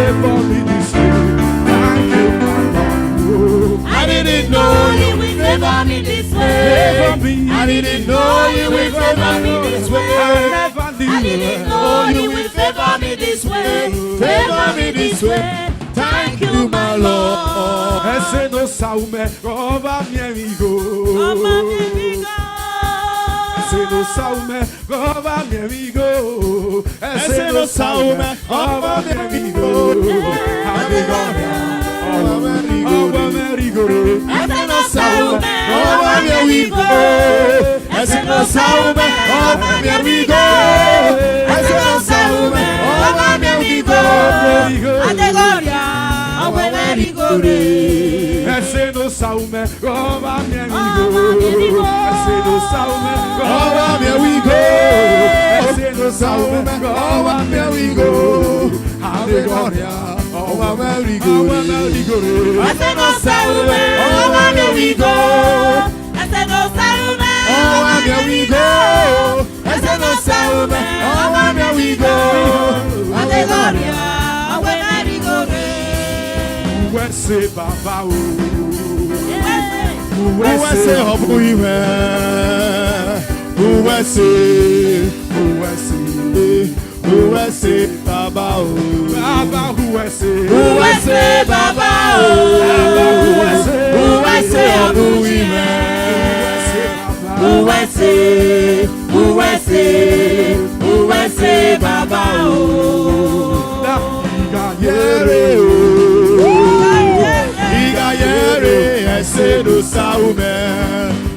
favor me this way. Thank you, my Lord. I didn't know you would favor me this way. I didn't know you would favor me this way. I didn't know you would favor me this way. Favor me this way. Thank you, my Lord. Ese no saume, roba mi amigo. Ese no saume, roba mi amigo. Ese no saume, roba mi amigo. Ese no saume, roba mi amigo. Ese no saume, roba mi amigo. Ese no saume, roba mi amigo. Ategoria, awe merigore. Ese no saume, roba mi amigo. Ese no saume, roba mi amigo. Ese no saume, roba mi amigo. Ategoria, awe merigore. Ese no saume, roba mi amigo. Ese no saume, roba mi amigo. Ese no saume, roba mi amigo. Ategoria, awe merigore. Uwese baba o. Uwese hobu iwe. Uwese baba o. Baba uwese. Uwese baba o. Uwese hobu iwe. Uwese baba o. Igayere ese no saume,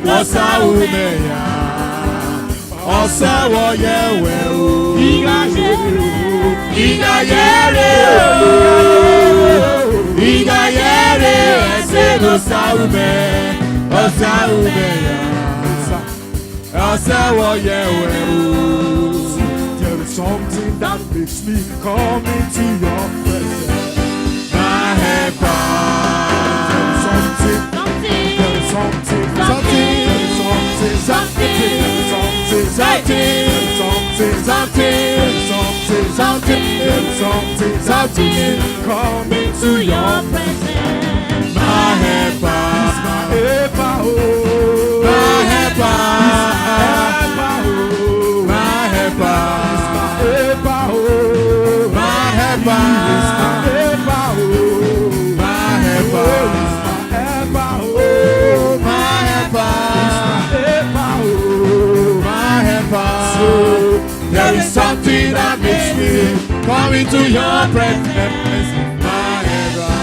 no saume ya. Osa wo yewe o. Igayere ese no saume, no saume ya. Osa wo yewe o. There is something that makes me come into your presence. My helper. There is something. There is something. Something. There is something. Something. There is something. Something. There is something. Something. There is something. Something. Come into your presence. My helper. My helper, oh. My helper. My helper, oh. My helper. There is something that makes me come into your presence. My helper.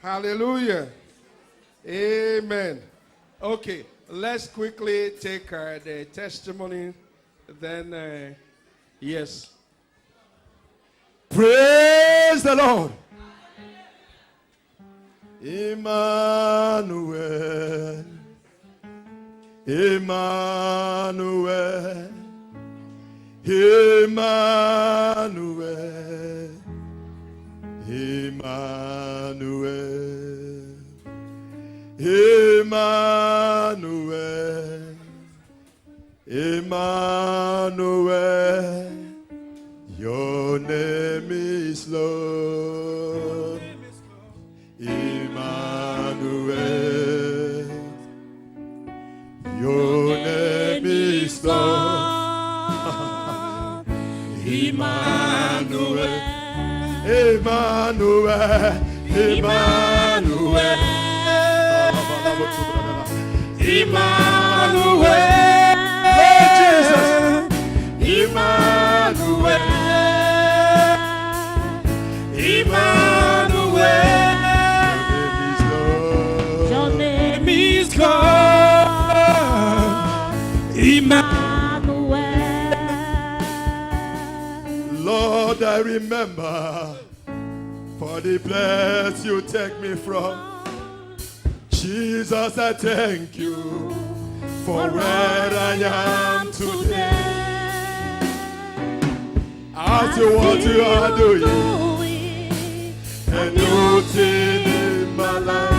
Hallelujah. Amen. Okay, let's quickly take the testimony. Then, yes. Praise the Lord. Emmanuel. Emmanuel. Emmanuel. Emmanuel. Emmanuel. Emmanuel. Your name is Lord. Emmanuel. Your name is Lord. Emmanuel. Emmanuel. Emmanuel. Emmanuel. Lord Jesus. Emmanuel. Emmanuel. Your name is God. Emmanuel. Lord, I remember for the place you take me from. Jesus, I thank you for where I am today. I see what you are doing, a new thing in my life.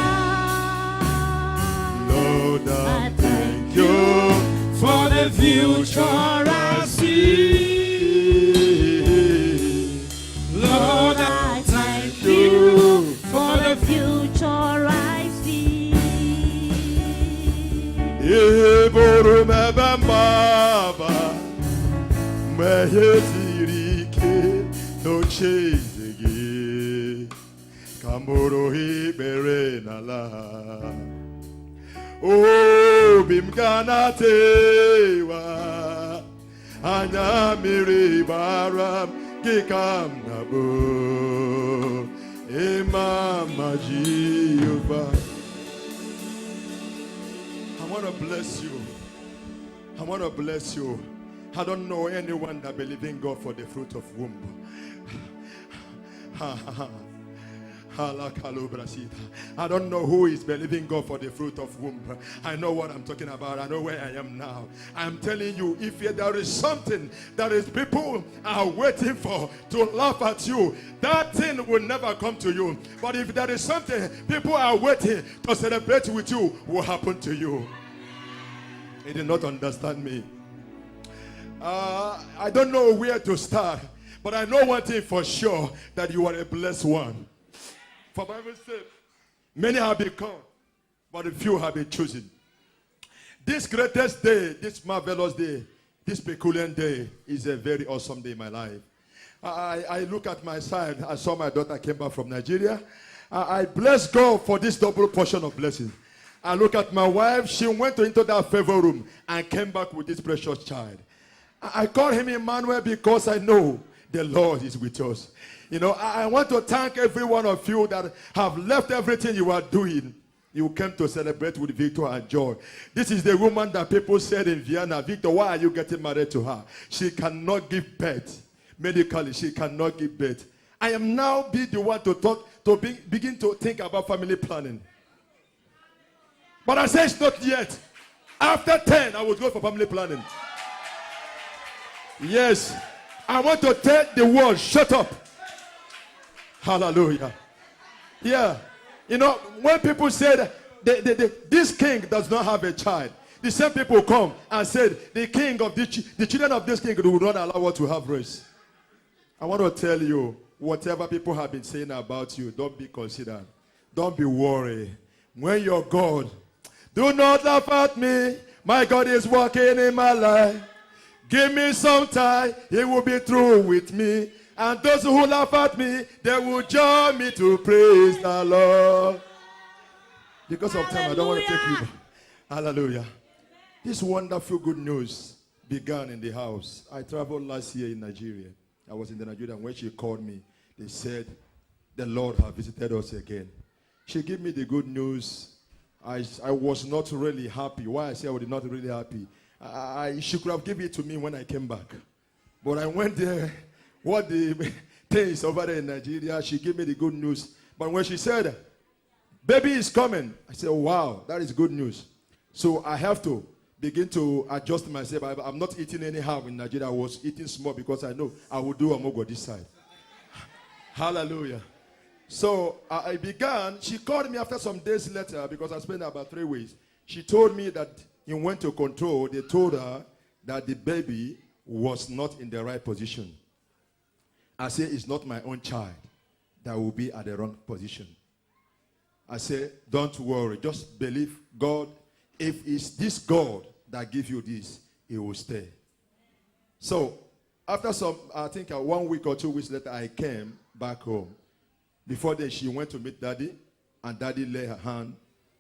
Lord, I thank you for the the future I see. Lord, I thank you for the future I see. Eboro mebamba meyetirike no chezege kamoro hibere nala. Oh, bimgana tewa anya miri baram gikam nabo emama Jehovah. I want to bless you. I want to bless you. I don't know anyone that believes in God for the fruit of womb. I don't know who is believing God for the fruit of womb. I know what I'm talking about. I know where I am now. I'm telling you, if there is something that is people are waiting for to laugh at you, that thing will never come to you. But if there is something people are waiting to celebrate with you, will happen to you. He did not understand me. I don't know where to start, but I know one thing for sure, that you are a blessed one. For Bible's sake, many have been called, but a few have been chosen. This greatest day, this marvelous day, this peculiar day is a very awesome day in my life. I look at my side. I saw my daughter came back from Nigeria. I bless God for this double portion of blessing. I look at my wife. She went into that favor room and came back with this precious child. I call him Emmanuel because I know the Lord is with us. You know, I want to thank every one of you that have left everything you are doing. You came to celebrate with Victor and joy. This is the woman that people said in Vienna, Victor, why are you getting married to her? She cannot give birth. Medically, she cannot give birth. I am now be the one to talk, begin to think about family planning. But I say it's not yet. After 10, I will go for family planning. Yes. I want to tell the world, shut up. Hallelujah. Yeah. You know, when people said this king does not have a child, the same people come and said the children of this king will not allow us to have race. I want to tell you, whatever people have been saying about you, don't be considered. Don't be worried. When your God, do not laugh at me. My God is working in my life. Give me some time, he will be through with me. And those who laugh at me, they will join me to praise the Lord. Because of time, I don't want to take you back. Hallelujah. This wonderful good news began in the house. I traveled last year in Nigeria. I was in the Nigeria, and when she called me, they said, the Lord has visited us again. She gave me the good news. I was not really happy. Why I say I was not really happy? She could have given it to me when I came back. But I went there. What the things over there in Nigeria, she gave me the good news. But when she said, baby is coming, I said, wow, that is good news. So I have to begin to adjust myself. I'm not eating anyhow in Nigeria. I was eating small because I know I will do Amogo this side. Hallelujah. So I began. She called me after some days later because I spent about 3 weeks. She told me that he went to control. They told her that the baby was not in the right position. I said, it's not my own child that will be at the wrong position. I said, don't worry. Just believe God. If it's this God that gives you this, it will stay. So after some, I think 1 week or 2 weeks later, I came back home. Before that, she went to meet Daddy, and Daddy laid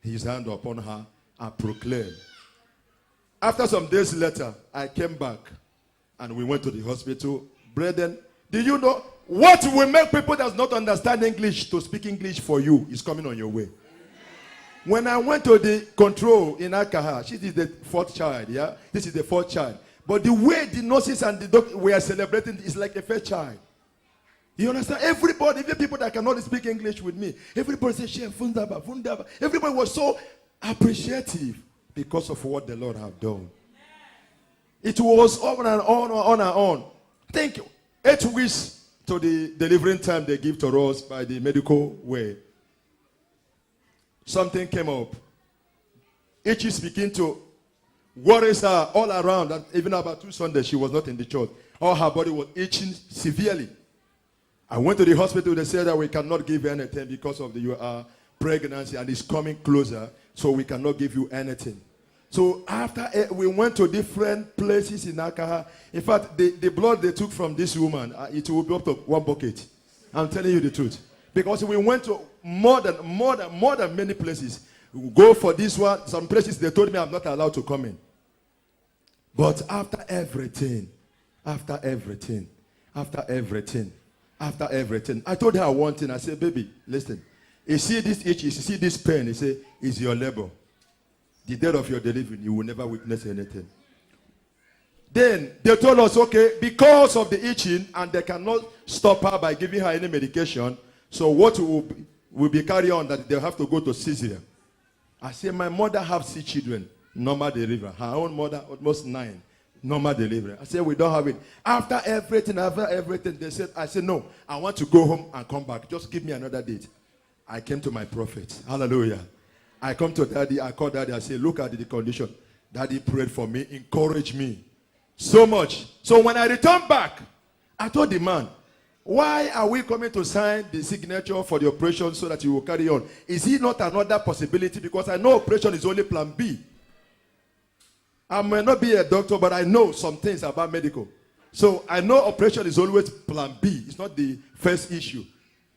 his hand upon her and proclaimed. After some days later, I came back, and we went to the hospital. Brethren, do you know what will make people that not understand English to speak English for you is coming on your way? When I went to the control in Akaha, she is the 4th child, yeah? This is the 4th child. But the way the nurses and the doctors were celebrating is like a 1st child. You understand? Everybody, even people that cannot speak English with me, everybody said, Chef, Fundaba, Fundaba. Everybody was so appreciative because of what the Lord have done. It was on and on and on. Thank you. 8 weeks to the delivering time they give to us by the medical way. Something came up. Each is beginning to worries her all around. And even about 2 Sundays, she was not in the church. All her body was itching severely. I went to the hospital. They said that we cannot give you anything because of your pregnancy, and it's coming closer, so we cannot give you anything. So after we went to different places in Akaha. In fact, the blood they took from this woman, it will be up to 1 bucket. I'm telling you the truth. Because we went to more than many places. We go for this one. Some places they told me I'm not allowed to come in. But after everything, I told her one thing. I said, baby, listen. You see this itch, you see this pain. He said, it's your labor. The day of your delivery, you will never witness anything. Then they told us, okay, because of the itching, and they cannot stop her by giving her any medication, so what will be carried on that they'll have to go to cesarean. I said, my mother has 6 children, normal delivery. Her own mother, almost 9, normal delivery. I said, we don't have it. After everything, they said, I said, no, I want to go home and come back. Just give me another date. I came to my prophet. Hallelujah. I come to daddy, I called daddy, I said, look at the condition. Daddy prayed for me, encouraged me so much. So when I returned back, I told the man, why are we coming to sign the signature for the operation so that you will carry on? Is it not another possibility? Because I know operation is only plan B. I may not be a doctor, but I know some things about medical. So I know operation is always plan B. It's not the first issue.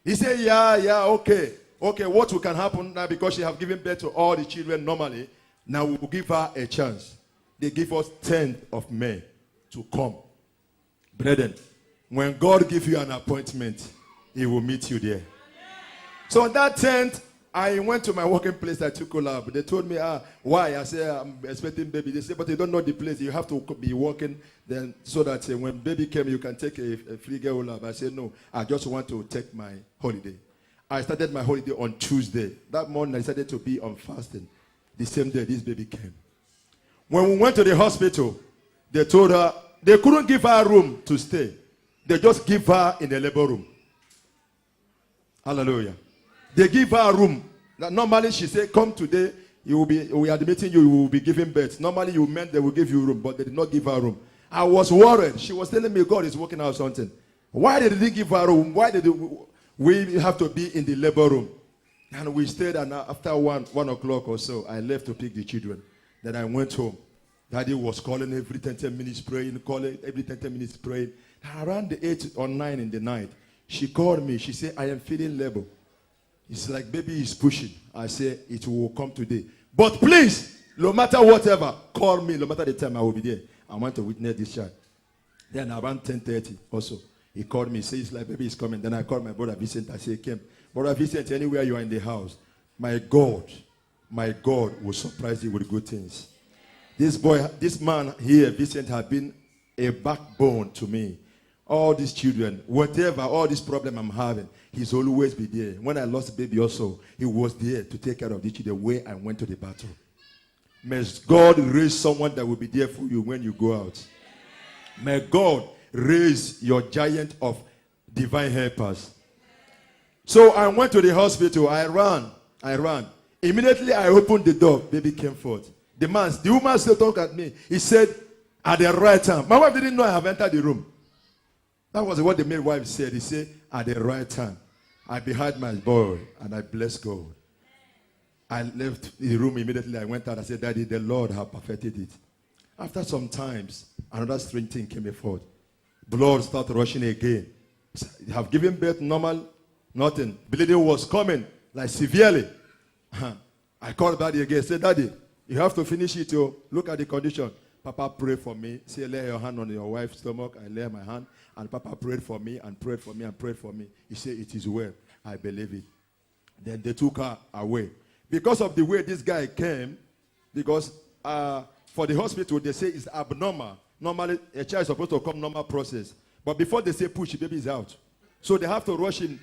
He said, yeah, okay. Okay, what can happen now, because she have given birth to all the children normally, now we will give her a chance. They give us 10th of May to come. Brethren, when God gives you an appointment, he will meet you there. So on that 10th, I went to my working place. I took a lab. They told me, why? I said, I'm expecting baby. They said, but you don't know the place. You have to be working then, so that when baby came, you can take a free girl lab. I said, no, I just want to take my holiday. I started my holiday on Tuesday. That morning, I decided to be on fasting. The same day, this baby came. When we went to the hospital, they told her they couldn't give her a room to stay. They just give her in the labor room. Hallelujah. They give her a room. Normally, she said, come today, we are admitting you will be giving birth. Normally, you meant they will give you a room, but they did not give her a room. I was worried. She was telling me God is working out something. Why did they give her a room? Why did we have to be in the labor room? And we stayed, and after 1 o'clock or so, I left to pick the children. Then I went home. Daddy was calling every 10 minutes praying, calling every 10 minutes praying. Around the 8 or 9 in the night, she called me. She said, I am feeling labor. It's like baby is pushing. I said, it will come today. But please, no matter whatever, call me. No matter the time, I will be there. I want to witness this child. Then around 10:30 also, he called me. He says, like baby is coming. Then I called my brother Vincent. I said, Kim, brother Vincent, anywhere you are in the house, my God will surprise you with good things. This man here, Vincent, has been a backbone to me. All these children, whatever, all this problem I'm having, he's always been there. When I lost baby also, he was there to take care of the children the way I went to the battle. May God raise someone that will be there for you when you go out. May God raise your giant of divine helpers. So I went to the hospital. I ran. Immediately I opened the door. Baby came forth. The woman still talked at me. He said, at the right time. My wife didn't know I have entered the room. That was what the midwife said. He said, at the right time. I beheld my boy and I blessed God. I left the room immediately. I went out. I said, Daddy, the Lord has perfected it. After some times, another strange thing came forth. Blood started rushing again. You have given birth normal, nothing. Bleeding was coming, like severely. I called Daddy again. I said, Daddy, you have to finish it. Look at the condition. Papa prayed for me. Say, lay your hand on your wife's stomach. I lay my hand. And Papa prayed for me and prayed for me and prayed for me. He said, it is well. I believe it. Then they took her away. Because of the way this guy came, because for the hospital, they say it's abnormal. Normally, a child is supposed to come normal process. But before they say push, the baby is out. So they have to rush him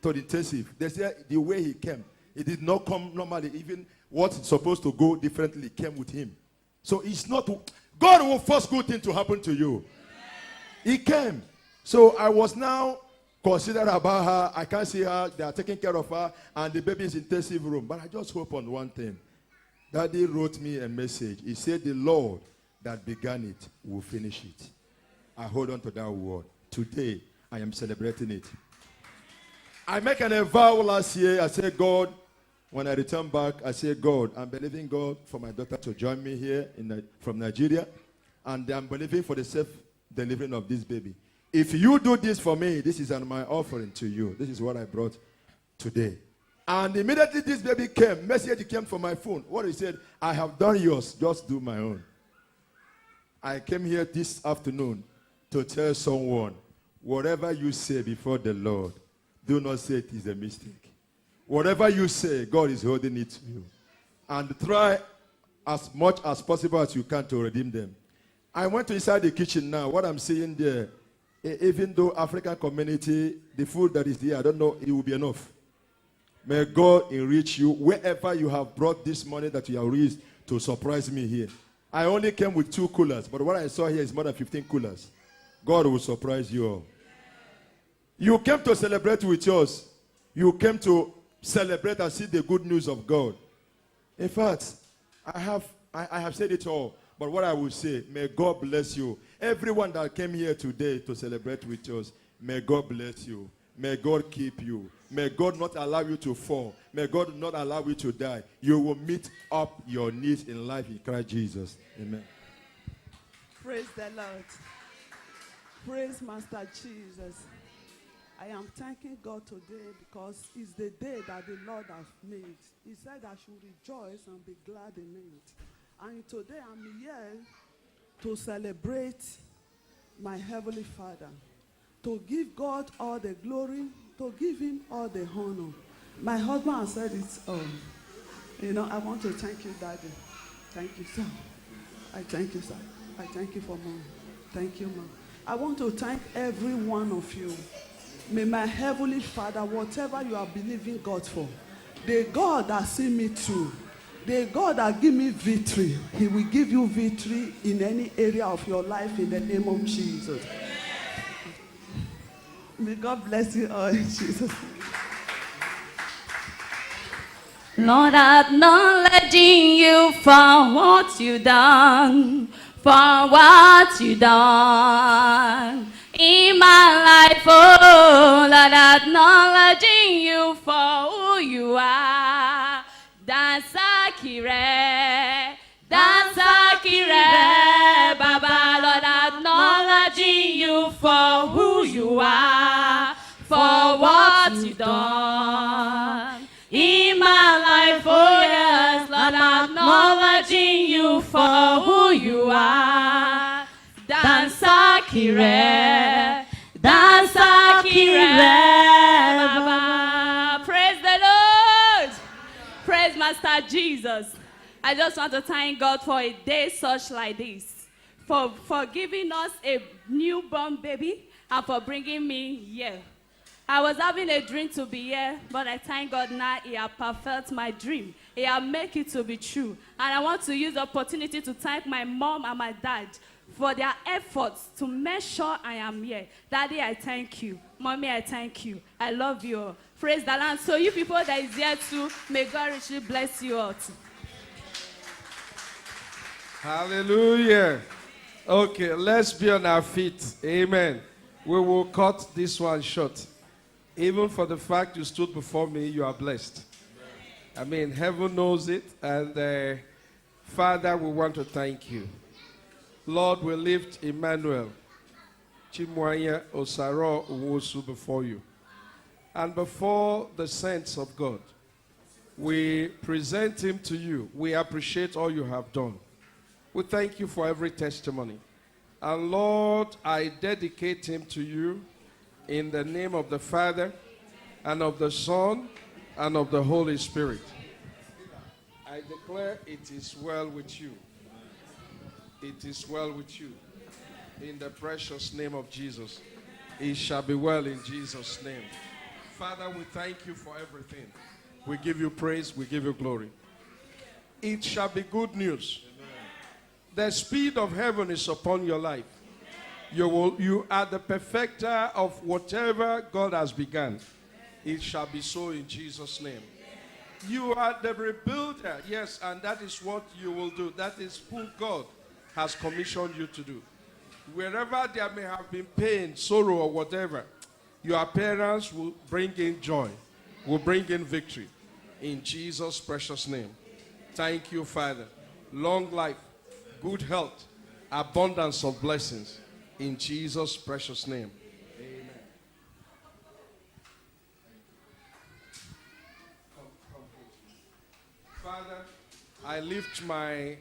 to the intensive. They say the way he came, it did not come normally. Even what's supposed to go differently came with him. So it's not... God will force good thing to happen to you. He came. So I was now considered about her. I can't see her. They are taking care of her. And the baby is in intensive room. But I just hope on one thing. Daddy wrote me a message. He said, the Lord that began it will finish it. I hold on to that word. Today, I am celebrating it. I make a vow last year. I said, God, when I return back, I said, God, I'm believing God for my daughter to join me here from Nigeria. And I'm believing for the safe delivering of this baby. If you do this for me, this is my offering to you. This is what I brought today. And immediately this baby came. Message came from my phone. What he said, I have done yours. Just do my own. I came here this afternoon to tell someone, whatever you say before the Lord, do not say it is a mistake. Whatever you say, God is holding it to you. And try as much as possible as you can to redeem them. I went to inside the kitchen now. What I'm seeing there, even though African community, the food that is there, I don't know, it will be enough. May God enrich you wherever you have brought this money that you have raised to surprise me here. I only came with 2 coolers, but what I saw here is more than 15 coolers. God will surprise you all. You came to celebrate with us. You came to celebrate and see the good news of God. In fact, I have said it all, but what I will say, may God bless you. Everyone that came here today to celebrate with us, may God bless you. May God keep you. May God not allow you to fall. May God not allow you to die. You will meet up your needs in life in Christ Jesus. Amen. Praise the Lord. Praise Master Jesus. I am thanking God today because it's the day that the Lord has made. He said I should rejoice and be glad in it. And today I'm here to celebrate my Heavenly Father, to give God all the glory, to give him all the honor. My husband has said it, I want to thank you, Daddy. Thank you, sir. I thank you, sir. I thank you for Mom. Thank you, Mom. I want to thank every one of you. May my Heavenly Father, whatever you are believing God for, the God that see me through, the God that give me victory, he will give you victory in any area of your life in the name of Jesus. May God bless you all in Jesus' name. Lord, acknowledging you for what you done, for what you done in my life, oh Lord, acknowledging you for who you are. Dansakire, Baba, Lord, acknowledging you for who you are, for what you done in my life, oh yes, Lord, acknowledging you for who you are. Dansakire, Baba. Praise the Lord. Praise Master Jesus. I just want to thank God for a day such like this, for giving us a newborn baby and for bringing me here. I was having a dream to be here, but I thank God now he has perfected my dream. He has made it to be true. And I want to use the opportunity to thank my mom and my dad for their efforts to make sure I am here. Daddy, I thank you. Mommy, I thank you. I love you all. Praise the Lord. So you people that is here too, may God richly bless you all too. Hallelujah. Okay, let's be on our feet. Amen. We will cut this one short. Even for the fact you stood before me, you are blessed. I mean, heaven knows it. And Father, we want to thank you. Lord, we lift Emmanuel Chimwanya Osaro Uwosu before you. And before the saints of God, we present him to you. We appreciate all you have done. We thank you for every testimony. And Lord, I dedicate him to you in the name of the Father and of the Son and of the Holy Spirit. I declare it is well with you. It is well with you. In the precious name of Jesus. It shall be well in Jesus' name. Father, we thank you for everything. We give you praise. We give you glory. It shall be good news. The speed of heaven is upon your life. You are the perfecter of whatever God has begun. It shall be so in Jesus' name. You are the rebuilder, yes, and that is what you will do. That is who God has commissioned you to do. Wherever there may have been pain, sorrow, or whatever, your appearance will bring in joy, will bring in victory. In Jesus' precious name. Thank you, Father. Long life, good health, abundance of blessings. In Jesus' precious name. Amen. Father, I lift my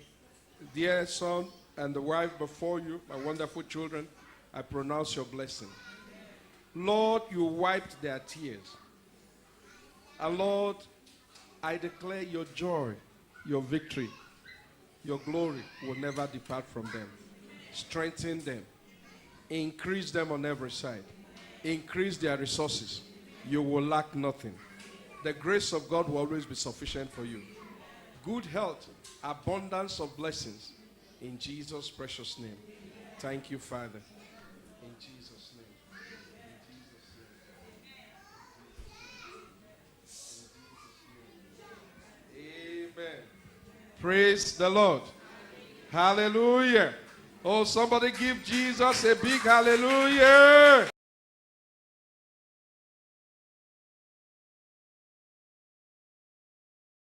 dear son and the wife before you, my wonderful children. I pronounce your blessing. Lord, you wiped their tears. And Lord, I declare your joy, your victory, your glory will never depart from them. Strengthen them. Increase them on every side. Increase their resources. You will lack nothing. The grace of God will always be sufficient for you. Good health, abundance of blessings. In Jesus' precious name. Thank you, Father. In Jesus' name. Amen. Praise the Lord. Hallelujah. Oh, somebody give Jesus a big hallelujah.